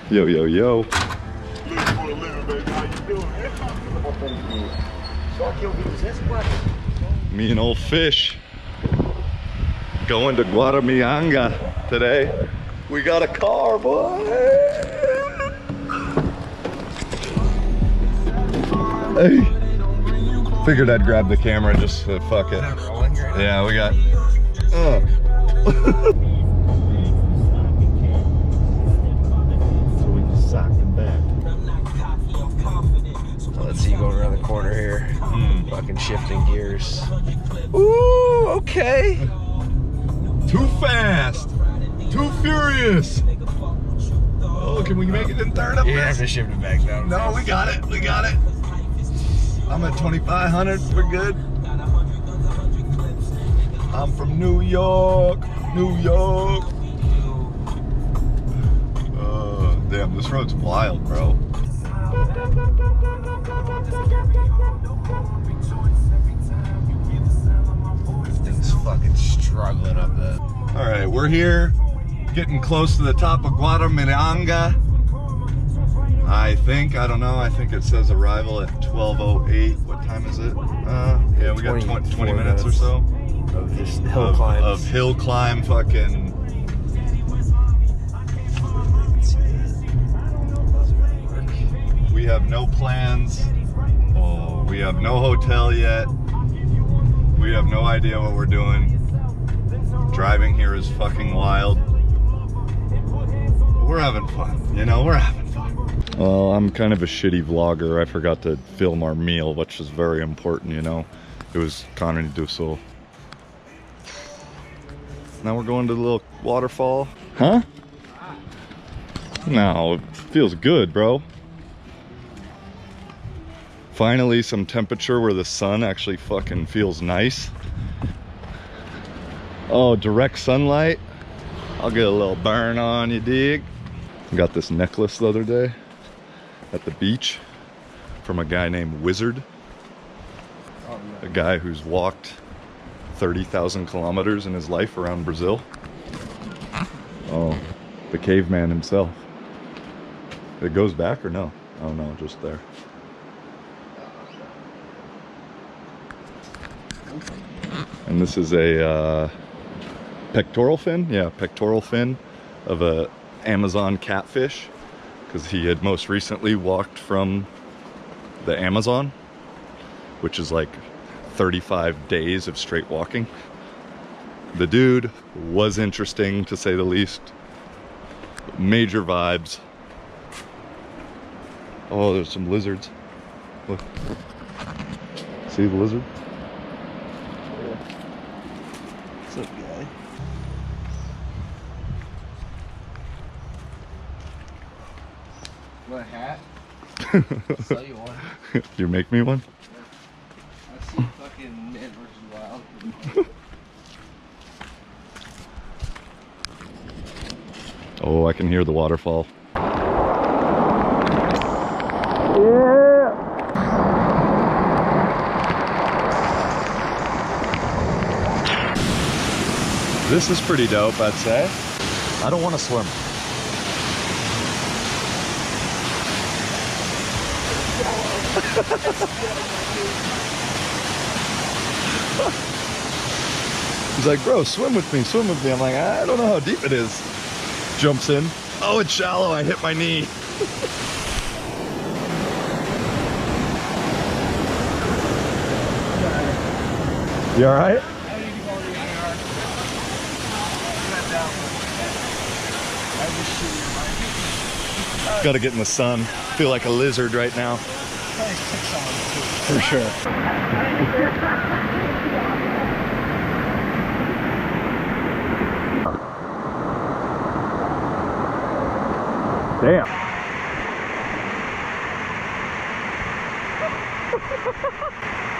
Yo, yo, yo. Me and old Fish going to Guaramiranga today. We got a car, boy. Hey. Figured I'd grab the camera just to fuck it. Yeah, we got. So we just socked him back. Let's see you going around the corner here. Fucking shifting gears. Ooh, okay. Too fast. Too furious. Oh, can we make it in third up? You have to shift it back down. No, we got it. We got it. I'm at 2,500. We're good. I'm from New York. New York. Damn, this road's wild, bro. Thing's fucking struggling up the. All right, we're here, getting close to the top of Guaramiranga. I think, I don't know, I think it says arrival at 12:08. What time is it? Yeah, we got 20 minutes or so. Of this hill climb. Of hill climb fucking. We have no plans. Oh, we have no hotel yet. We have no idea what we're doing. Driving here is fucking wild. We're having fun, you know, we're having fun. Well, I'm kind of a shitty vlogger. I forgot to film our meal, which is very important, you know. It was carne de sol. Now we're going to the little waterfall. Huh? No, it feels good, bro. Finally, some temperature where the sun actually fucking feels nice. Oh, direct sunlight. I'll get a little burn on, you dig? I got this necklace the other day at the beach from a guy named Wizard. A guy who's walked 30,000 kilometers in his life around Brazil. Oh, the caveman himself. It goes back or no? Oh no, just there. And this is a pectoral fin, yeah, pectoral fin of a Amazon catfish, because he had most recently walked from the Amazon, which is like 35 days of straight walking. The dude was interesting, to say the least. Major vibes. Oh, there's some lizards. Look. See the lizard? What's up, guy? Want a hat? I'll sell you one. You make me one? I see fucking Man vs. Wild. Oh, I can hear the waterfall. Yeah. This is pretty dope, I'd say. I don't want to swim. He's like, bro, swim with me, swim with me. I'm like, I don't know how deep it is. Jumps in. Oh, it's shallow. I hit my knee. You all right? Gotta get in the sun. Feel like a lizard right now. For sure. Damn.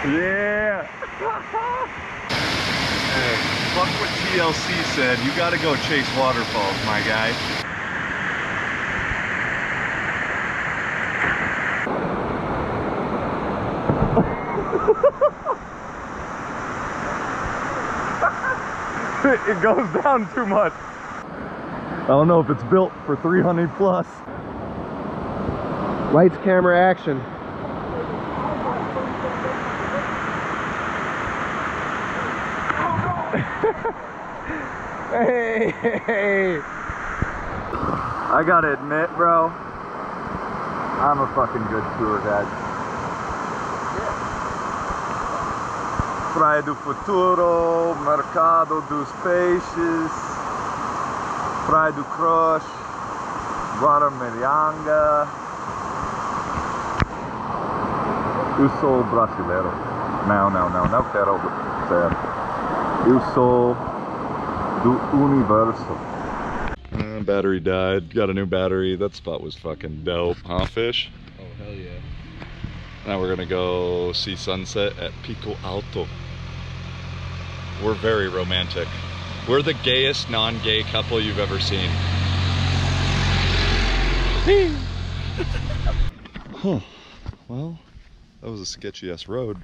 Yeah. Hey, fuck what TLC said. You gotta go chase waterfalls, my guy. It goes down too much. I don't know if it's built for 300 plus. Lights, camera, action. Hey, hey. I gotta admit, bro, I'm a fucking good tour guide. Praia do Futuro, Mercado dos Peixes, Praia do Crush, Guaramiranga. Eu sou brasileiro. Não quero ser. Eu sou do universo. Battery died. Got a new battery. That spot was fucking dope, huh, Fish? Oh, hell yeah. Now we're gonna go see sunset at Pico Alto. We're very romantic. We're the gayest non-gay couple you've ever seen. Huh. Well, that was a sketchy-ass road.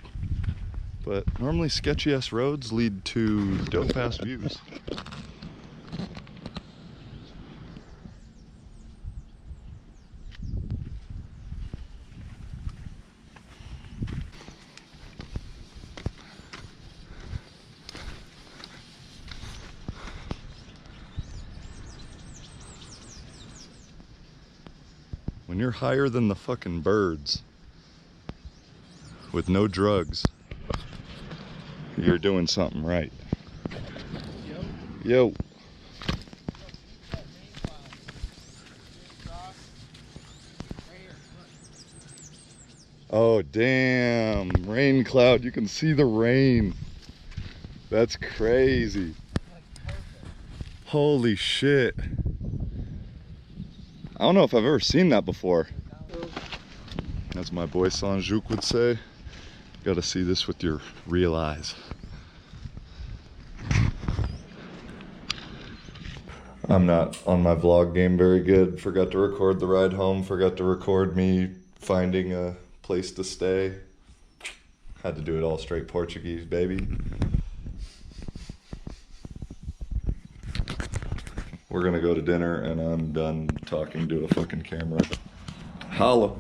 But normally sketchy-ass roads lead to dope-ass views. When you're higher than the fucking birds with no drugs, you're doing something right. Yo. Oh damn, rain cloud, you can see the rain. That's crazy. Holy shit. I don't know if I've ever seen that before. As my boy Sanjuk would say, you gotta see this with your real eyes. I'm not on my vlog game very good. Forgot to record the ride home, forgot to record me finding a place to stay. Had to do it all straight Portuguese, baby. We're gonna go to dinner and I'm done talking to a fucking camera. Holla.